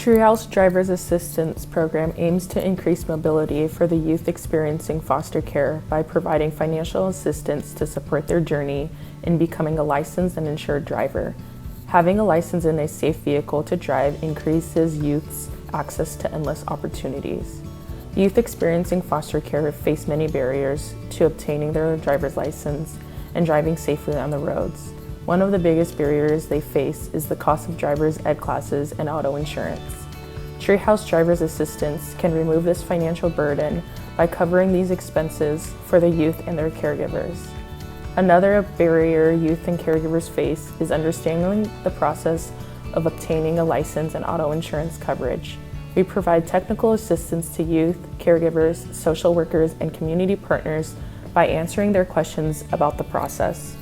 Treehouse Driver's Assistance Program aims to increase mobility for the youth experiencing foster care by providing financial assistance to support their journey in becoming a licensed and insured driver. Having a license in a safe vehicle to drive increases youth's access to endless opportunities. Youth experiencing foster care face many barriers to obtaining their driver's license and driving safely on the roads. One of the biggest barriers they face is the cost of driver's ed classes and auto insurance. Treehouse Driver's Assistance can remove this financial burden by covering these expenses for the youth and their caregivers. Another barrier youth and caregivers face is understanding the process of obtaining a license and auto insurance coverage. We provide technical assistance to youth, caregivers, social workers, and community partners by answering their questions about the process.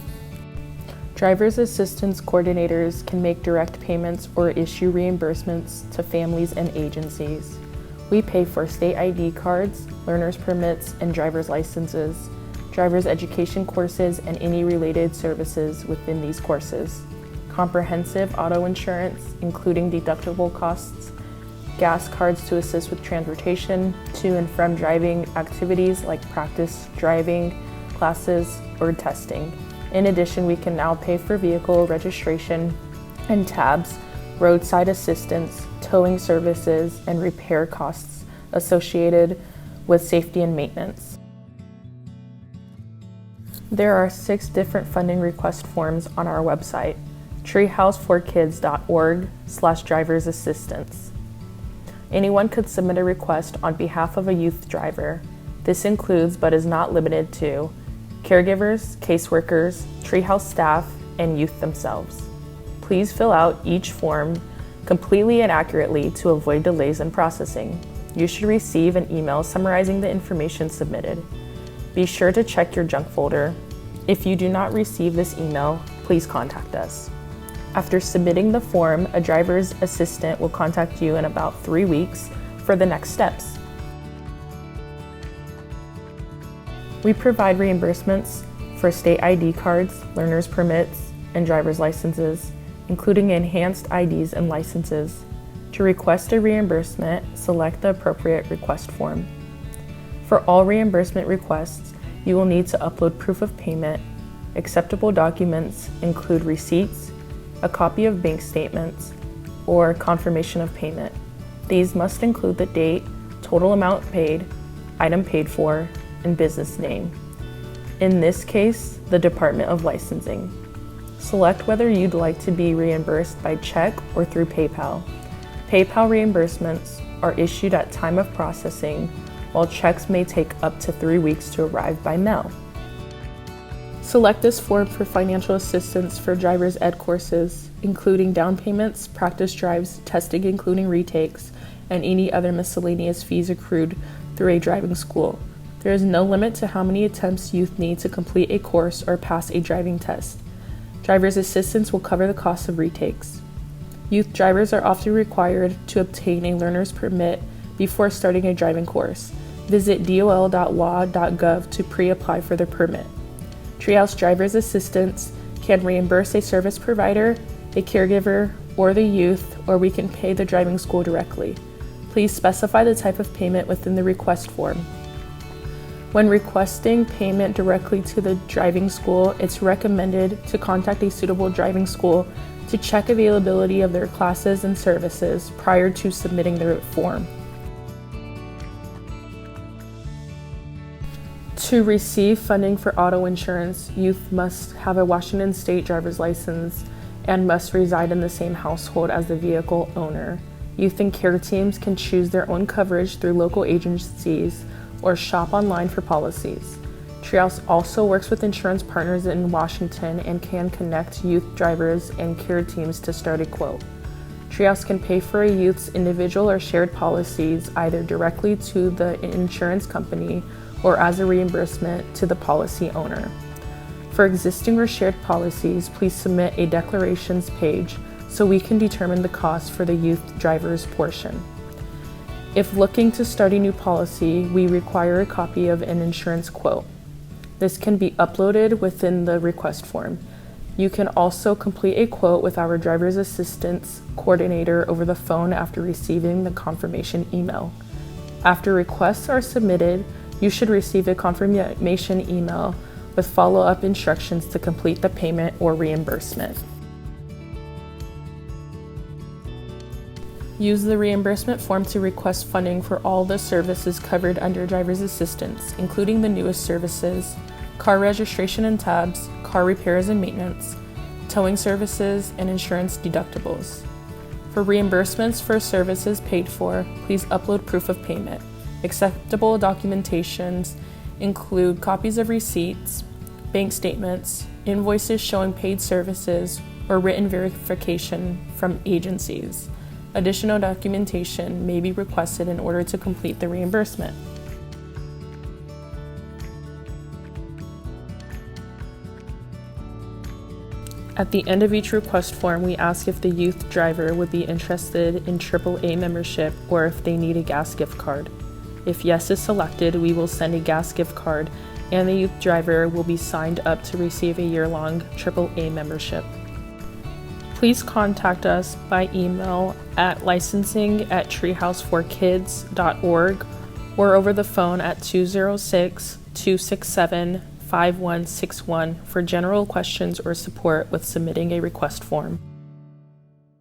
Driver's assistance coordinators can make direct payments or issue reimbursements to families and agencies. We pay for state ID cards, learner's permits, and driver's licenses, driver's education courses, and any related services within these courses. Comprehensive auto insurance, including deductible costs, gas cards to assist with transportation to and from driving activities like practice driving classes or testing. In addition, we can now pay for vehicle registration and tabs, roadside assistance, towing services, and repair costs associated with safety and maintenance. There are 6 different funding request forms on our website, treehouseforkids.org/drivers assistance. Anyone could submit a request on behalf of a youth driver. This includes, but is not limited to, caregivers, caseworkers, Treehouse staff, and youth themselves. Please fill out each form completely and accurately to avoid delays in processing. You should receive an email summarizing the information submitted. Be sure to check your junk folder. If you do not receive this email, please contact us. After submitting the form, a driver's assistant will contact you in about 3 weeks for the next steps. We provide reimbursements for state ID cards, learner's permits, and driver's licenses, including enhanced IDs and licenses. To request a reimbursement, select the appropriate request form. For all reimbursement requests, you will need to upload proof of payment. Acceptable documents include receipts, a copy of bank statements, or confirmation of payment. These must include the date, total amount paid, item paid for, and business name. In this case, the Department of Licensing. Select whether you'd like to be reimbursed by check or through PayPal. PayPal reimbursements are issued at time of processing, while checks may take up to 3 weeks to arrive by mail. Select this form for financial assistance for driver's ed courses, including down payments, practice drives, testing including retakes, and any other miscellaneous fees accrued through a driving school. There is no limit to how many attempts youth need to complete a course or pass a driving test. Driver's assistance will cover the cost of retakes. Youth drivers are often required to obtain a learner's permit before starting a driving course. Visit dol.wa.gov to pre-apply for the permit. Treehouse Driver's Assistance can reimburse a service provider, a caregiver, or the youth, or we can pay the driving school directly. Please specify the type of payment within the request form. When requesting payment directly to the driving school, it's recommended to contact a suitable driving school to check availability of their classes and services prior to submitting the form. To receive funding for auto insurance, youth must have a Washington State driver's license and must reside in the same household as the vehicle owner. Youth and care teams can choose their own coverage through local agencies or shop online for policies. Treehouse also works with insurance partners in Washington and can connect youth drivers and care teams to start a quote. Treehouse can pay for a youth's individual or shared policies either directly to the insurance company or as a reimbursement to the policy owner. For existing or shared policies, please submit a declarations page so we can determine the cost for the youth driver's portion. If looking to start a new policy, we require a copy of an insurance quote. This can be uploaded within the request form. You can also complete a quote with our driver's assistance coordinator over the phone after receiving the confirmation email. After requests are submitted, you should receive a confirmation email with follow-up instructions to complete the payment or reimbursement. Use the reimbursement form to request funding for all the services covered under driver's assistance, including the newest services: car registration and tabs, car repairs and maintenance, towing services, and insurance deductibles. For reimbursements for services paid for, please upload proof of payment. Acceptable documentations include copies of receipts, bank statements, invoices showing paid services, or written verification from agencies. Additional documentation may be requested in order to complete the reimbursement. At the end of each request form, we ask if the youth driver would be interested in AAA membership or if they need a gas gift card. If yes is selected, we will send a gas gift card and the youth driver will be signed up to receive a year-long AAA membership. Please contact us by email at licensing@treehouseforkids.org or over the phone at 206-267-5161 for general questions or support with submitting a request form.